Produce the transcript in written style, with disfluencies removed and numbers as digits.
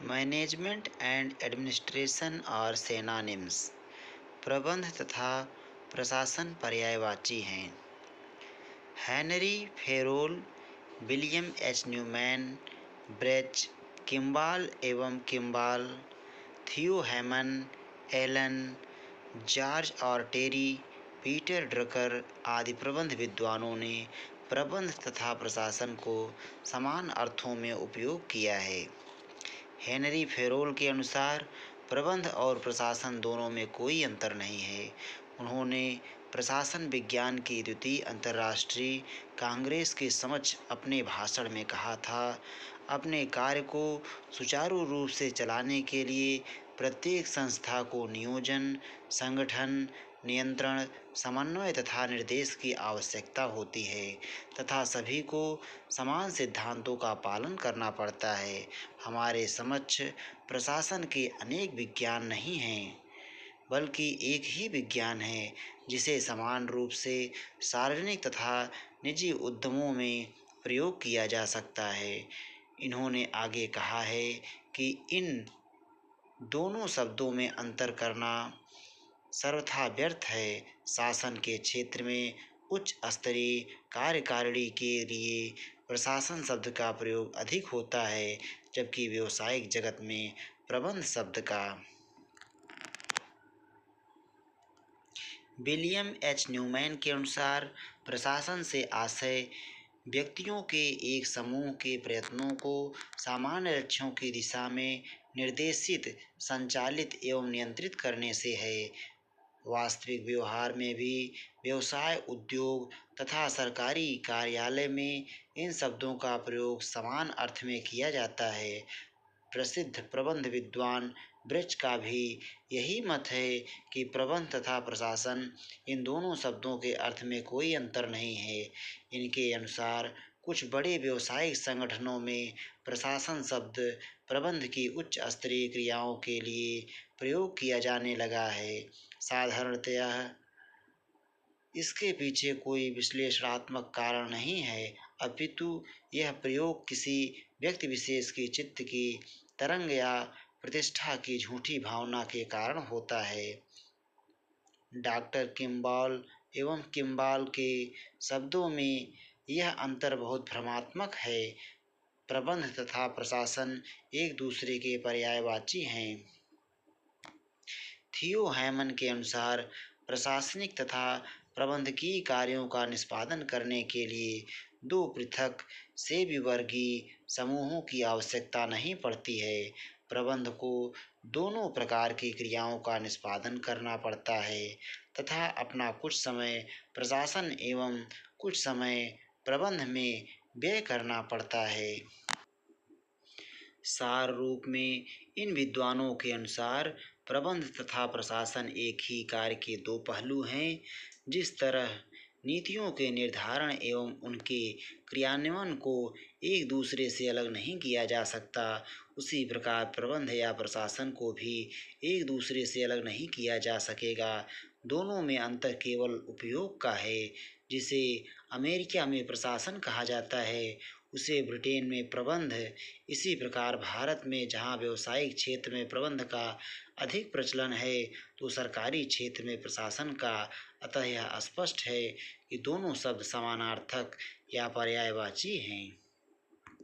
Management and administration और synonyms. प्रबंध तथा प्रशासन पर्यायवाची हैं। Henry Fayol, William H Newman, Brech Kimball एवं किम्बाल, थियो हैमन, एलन, जॉर्ज और टेरी, पीटर ड्रकर आदि प्रबंध विद्वानों ने प्रबंध तथा प्रशासन को समान अर्थों में उपयोग किया है। हेनरी फेरोल के अनुसार प्रबंध और प्रशासन दोनों में कोई अंतर नहीं है। उन्होंने प्रशासन विज्ञान की द्वितीय अंतर्राष्ट्रीय कांग्रेस के समक्ष अपने भाषण में कहा था, अपने कार्य को सुचारू रूप से चलाने के लिए प्रत्येक संस्था को नियोजन, संगठन, नियंत्रण, समन्वय तथा निर्देश की आवश्यकता होती है तथा सभी को समान सिद्धांतों का पालन करना पड़ता है। हमारे समक्ष प्रशासन के अनेक विज्ञान नहीं हैं, बल्कि एक ही विज्ञान है जिसे समान रूप से सार्वजनिक तथा निजी उद्यमों में प्रयोग किया जा सकता है। इन्होंने आगे कहा है कि इन दोनों शब्दों में अंतर करना सर्वथा व्यर्थ है। शासन के क्षेत्र में उच्च स्तरीय कार्यकारिणी के लिए प्रशासन शब्द का प्रयोग अधिक होता है, जबकि व्यावसायिक जगत में प्रबंध शब्द का। विलियम एच न्यूमैन के अनुसार प्रशासन से आशय व्यक्तियों के एक समूह के प्रयत्नों को सामान्य लक्ष्यों की दिशा में निर्देशित, संचालित एवं नियंत्रित करने से है। वास्तविक व्यवहार में भी व्यवसाय, उद्योग तथा सरकारी कार्यालय में इन शब्दों का प्रयोग समान अर्थ में किया जाता है। प्रसिद्ध प्रबंध विद्वान ब्रेच का भी यही मत है कि प्रबंध तथा प्रशासन इन दोनों शब्दों के अर्थ में कोई अंतर नहीं है। इनके अनुसार कुछ बड़े व्यवसायिक संगठनों में प्रशासन शब्द प्रबंध की उच्च स्तरीय क्रियाओं के लिए प्रयोग किया जाने लगा है। साधारणतया इसके पीछे कोई विश्लेषणात्मक कारण नहीं है, अपितु यह प्रयोग किसी व्यक्ति विशेष की चित्त की तरंग या प्रतिष्ठा की झूठी भावना के कारण होता है। डॉक्टर किम्बाल एवं किम्बाल के शब्दों में यह अंतर बहुत भ्रमात्मक है। प्रबंध तथा प्रशासन एक दूसरे के पर्यायवाची हैं। थियो हैमन के अनुसार प्रशासनिक तथा प्रबंधकीय कार्यों का निष्पादन करने के लिए दो पृथक से विवर्गीय समूहों की आवश्यकता नहीं पड़ती है। प्रबंध को दोनों प्रकार की क्रियाओं का निष्पादन करना पड़ता है तथा अपना कुछ समय प्रशासन एवं कुछ समय प्रबंध में व्यय करना पड़ता है। सार रूप में इन विद्वानों के अनुसार प्रबंध तथा प्रशासन एक ही कार्य के दो पहलू हैं। जिस तरह नीतियों के निर्धारण एवं उनके क्रियान्वयन को एक दूसरे से अलग नहीं किया जा सकता, उसी प्रकार प्रबंध या प्रशासन को भी एक दूसरे से अलग नहीं किया जा सकेगा। दोनों में अंतर केवल उपयोग का है। जिसे अमेरिका में प्रशासन कहा जाता है, उसे ब्रिटेन में प्रबंध। इसी प्रकार भारत में जहाँ व्यावसायिक क्षेत्र में प्रबंध का अधिक प्रचलन है, तो सरकारी क्षेत्र में प्रशासन का। अतः यह स्पष्ट है कि दोनों शब्द समानार्थक या पर्यायवाची हैं।